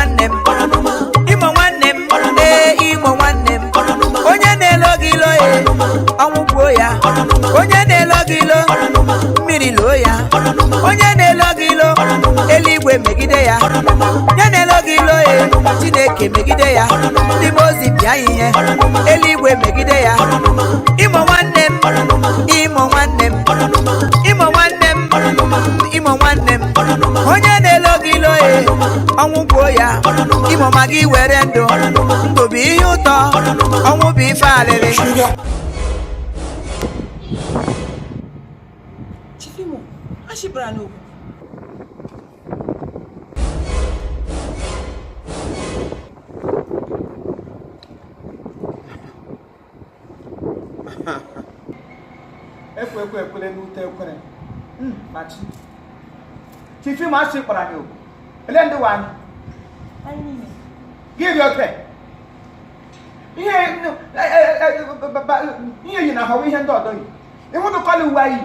nwanne m Imo nwanne m Imo nwanne m onye na-elo gị ilo ya ọnwụ gbuo ya onye na-elo gị ilo mmiri loo ya onye na-elo gị ilo eluigwe megide ya onye na-elo gị ilo ya Chineke megide ya ndị ozi bịa ihe eluigwe megide ya Imo nwanne m Imo nwanne m Imo nwanne m Imo nwanne m onye na-elo gị ilo ya ọnwụ gbuo ya Imo ma gị were ndụ ndụ bụ ihe ụtọ ọnwụ bụ ife alịrị Chief Imo, ashibara n'okwu. Ekwele n'ute ekwere. Machi. Chief Imo ashibara n'okwu. Ele ndị wa anyị. Anyị niile. Gịrị oke. Ihe yi na ahụ ihe ndị ọdọ yi. Ịhụdụ kọlị uwe yi.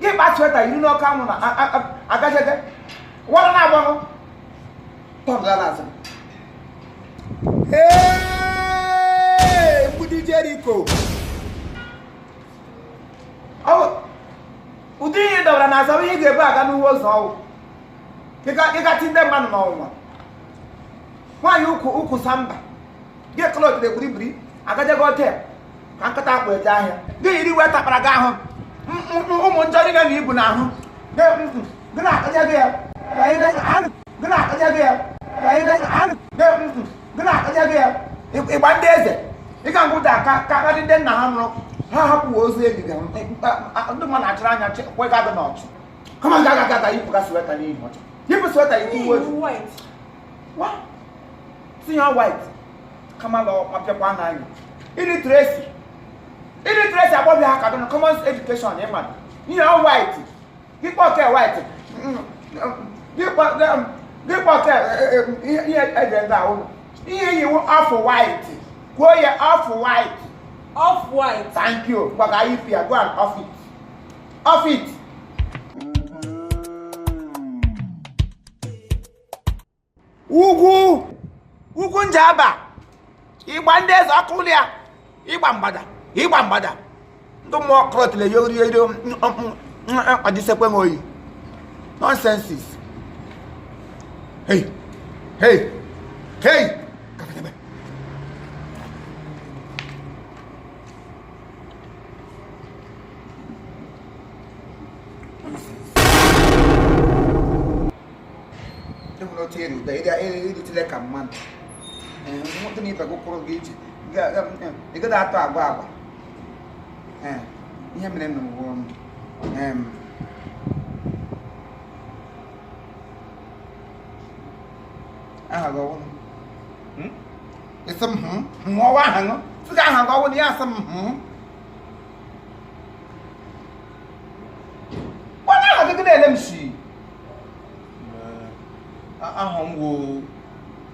Gị kpa sweta yiri n'ọkụ anwụ na agajege. Wọrọ na-agbanụ. Tọbụla n'azụ. Mgbidi Jericho. Ụdị ihe dọbara n'azụ ihe ga-ebu aga n'uwe ụzọ ọwụ. Ịgati ndị mmadụ n'ọnwụnwa. Nwaanyị ukwu samba. Gị klọt na-egbiribiri agajego hotel ka nkịta akpụ eje ahịa gị yiri wee tapara gị ahụ ụmụ njọ niile na ibu n'ahụ gị na-akaja gị ya gị na-akaja gị ya gị na-akaja gị ya ịgba ndị eze ịga ngwụda ka ndị nna ha nụrụ ha hapụ ozu ebiga ndị mma na-achịrị anya kwega gị n'ọchụ kama ga aga yipụga sweta n'ihi ọchụ yipụ sweta yipụ uwe tinye white kama lọ mapịakwa n'anya illiteracy agbọbịa ha ka dọnụ common education ịma ihe ọ white gịkpọ oke white gịkpọ oke ihe ede ndị ahụ ihe yiwu off white kwuo ya off white thank you gbaga ipi ya go and off it ugwu njaba ịgba ndị eze ọkụ ụlọ ya ịgba mgbada ndị mmụọ krọtile yori ọdịsekwe m oyi nonsenses hey ịdịtile ka mmadụ nwoke na ịbagụ kwụrụ gị iji ị gada atọ agba ihe mere n'ụwa aha gị ọwụrụ ịsị m ọwa aha ṅụ tụga aha gị ọwụrụ ya asị m gbana aha gị na-ele m shi aha m wo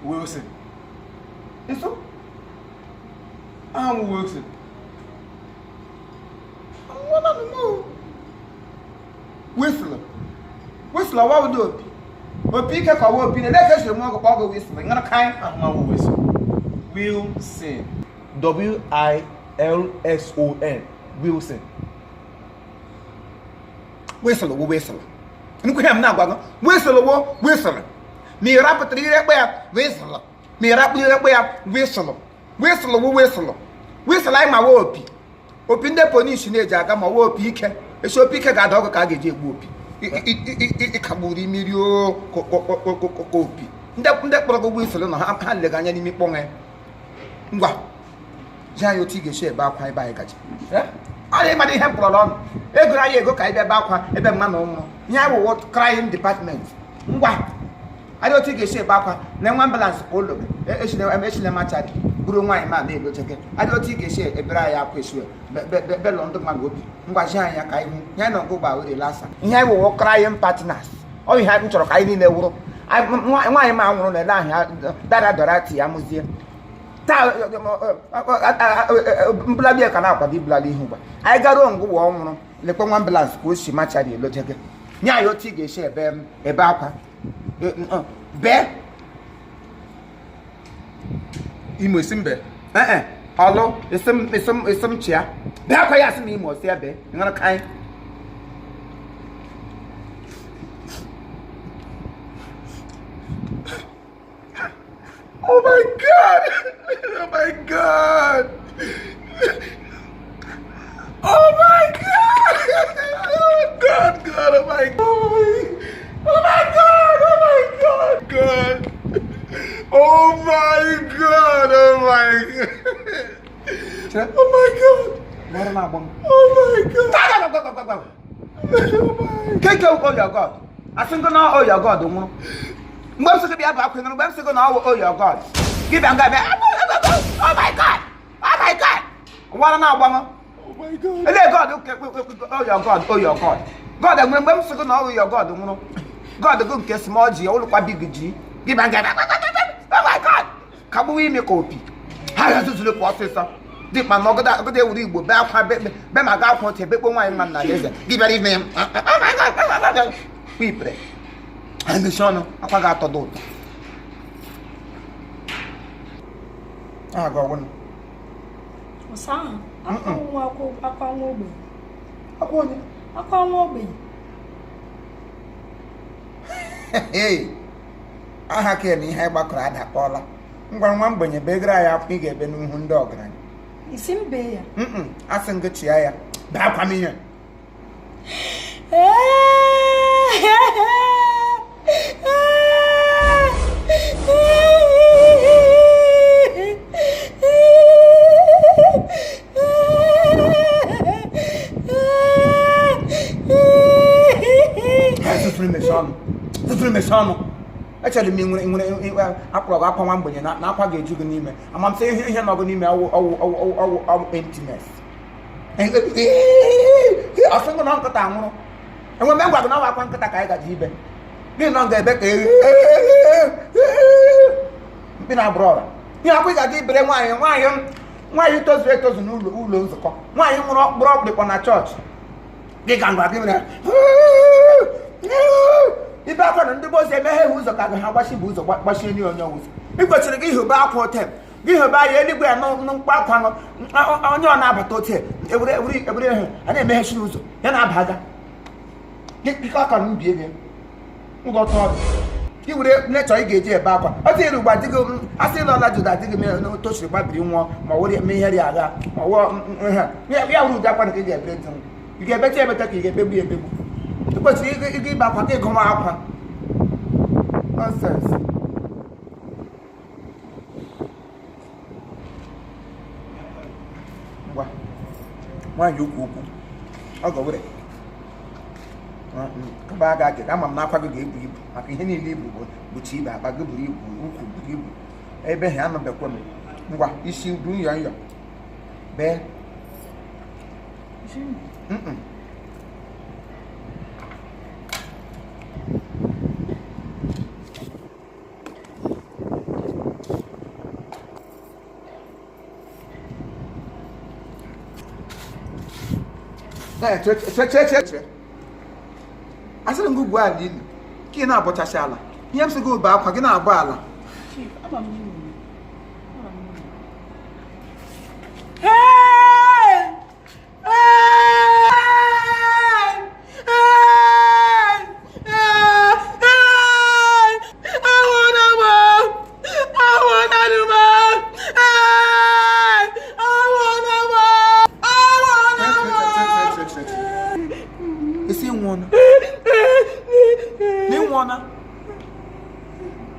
Wilson. Isso? Aha m Wilson. Nwana m Whistle wa wo do opi ke kwa wo opi ne ka hwe mu ọgọ whistle ngana kan Aha m Wilson. Wilson. Wilson. Wilson. Whistle. Nku hem na agwa whistle. Mi rapatri rekpe ya whistle. Mi rapatri rekpe ya whistle. Whistle ai ma wo opi. Opi ndị polisi na-eji aga ma wo opi ike. Esi opi ike ga-ada ọgụ ka a ga-eji egbu opi. Ịkagburu imiri opi. Ndị kpọrọ gị whistle na ha lega anya n'ime kpọnwe. Ngwa. Jaa otu ị ga-esi ebe akwa ebe anyị gaji. Anyị ịmadị ihe mkpọrọ ọnụ. Egoro anyị ego ka ebe akwa ebe mma na ụmụ. Ihe anyị bụ crime department. Ngwa. Anyị otu ị ga-esi ebe akwa na enwe ambulance ka ụlọ gị. Echile machari. Buru nwaanyị ma na-elo cheke. Anyị otu ị ga-esi ebere anyị akwa esi belọ ndị mmadụ obi. Ngwazi anyị ka ihu. Ihe na ọgụ gba were lasa. Ihe anyị bụ crime partners. Ọ ihe anyị chọrọ ka anyị niile wụrụ. Nwaanyị ma nwụrụ na ele ahịa dara dorati ya mụzie. Taa mbụladị ka na-akwado ibulala ihe ugba anyị garuo ngwụwa ọnwụrụ lekwe nwa ambulance ka o si machari elochege nye anyị otu ị ga-esi ebe akwa bee Imo Simbe. Hello, it's some chair. Back I asked me Imo Siabe. I'm gonna kind. Oh my god! Oh my god! Oh my god! Oh god, oh my god! Oh my god! Oh my god! God! Oh my god! Oh my god! Oh my god! What am I going? Oh my god! Take out all your god. I think now all your god. Most of the people are going to go now. Oh your god! Give them guy. Oh my god! Oh my god! What am I going? Oh my god. And then God, okay, oh your God, oh your God. God, I'm going to go now, your God. God, the good get small G, all quite big G. Give and get. Oh my God. Come we make copy. How does this look, sister? Dip my mother that they would go back. Ben my God for a bit one man. Give it name. Oh my God. We pray. And the son, I forgot to do. I go one. Osa. Akwa nwa ogbe. Akwa nwa ogbe. Hey. Aha ke ni ihe gbakọrọ adakpọla. Ngwa nwa mgbenye begara ya afọ ị ga-ebe n'ihu ndị ọgaranya. Isi mbe ya. Asị ngị chịa ya. Baa kwa m ihe. Actually, me when I plug one but not now get you name. I'm saying here not going to our emptiness. And I think on Uncle Tamu. And remember, now I can't got Jibe. You don't get back. Been our brother. You know, we got deep brain. Why you told rectors and who loans the call? Why you not brought on a church? They can't go give that. If I can do both, they may who's a cat and how much she was washing you on your nose. Because you give her back for them. Give her by anywhere, no back on your abatot. Every and then may shoes. And I've had that. You can't be again. Who got taught? You would let her get your back. I tell you what, I say not that I think no touch the battery one, my way may have that. Yeah, we are that one to get better. You get better, you get baby and baby. But you give back what they come up. Nonsense. Why you cook? I'll go with it. Come back again. I'm not going to give you. I can hear you with you. I give you. Abraham of the woman. What is you doing? Your bed. I said, go go out in. Kina Botashala. He has to go back again. Bala. Chief, I'm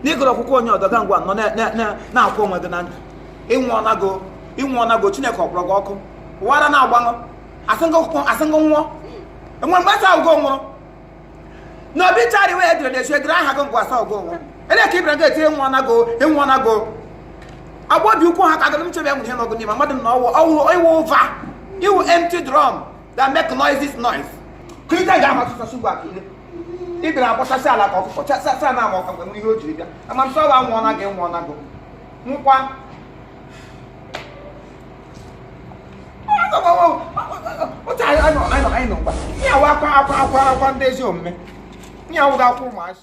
Nigro akwụkwọ onye ọdọga ngwa nọ na-akwụ onwe gị na ndụ ịnwụ ọnago Chineke ọkpọrọ gị ọkụ ụwara na-agbanụ asịngụ nwụọ enwe mgbe asa ụgwọ nwụrụ na obi chari wee edere na-esu edere aha gị ngwa asa ụgwọ nwụrụ ele ka ibere ga-eti ịnwụ ọnago agba obi ukwu ha ka gị mchebe enwere ihe n'ọgụ n'ime mmadụ na ọwụ iwu ụva iwu empty drum that make noise kirita ga-ahụ ọtụtụ ugbu aka ile ị bịara agbachasị ala ka ọkụkọ chasa na ama ọkụkọ nwere ihe o jiri bịa amamsọ ọwa nwụọ gị nkwa anyị nọ mgba ihe awa akwa ndị ezi omume ihe awụghị akwa ụmụazị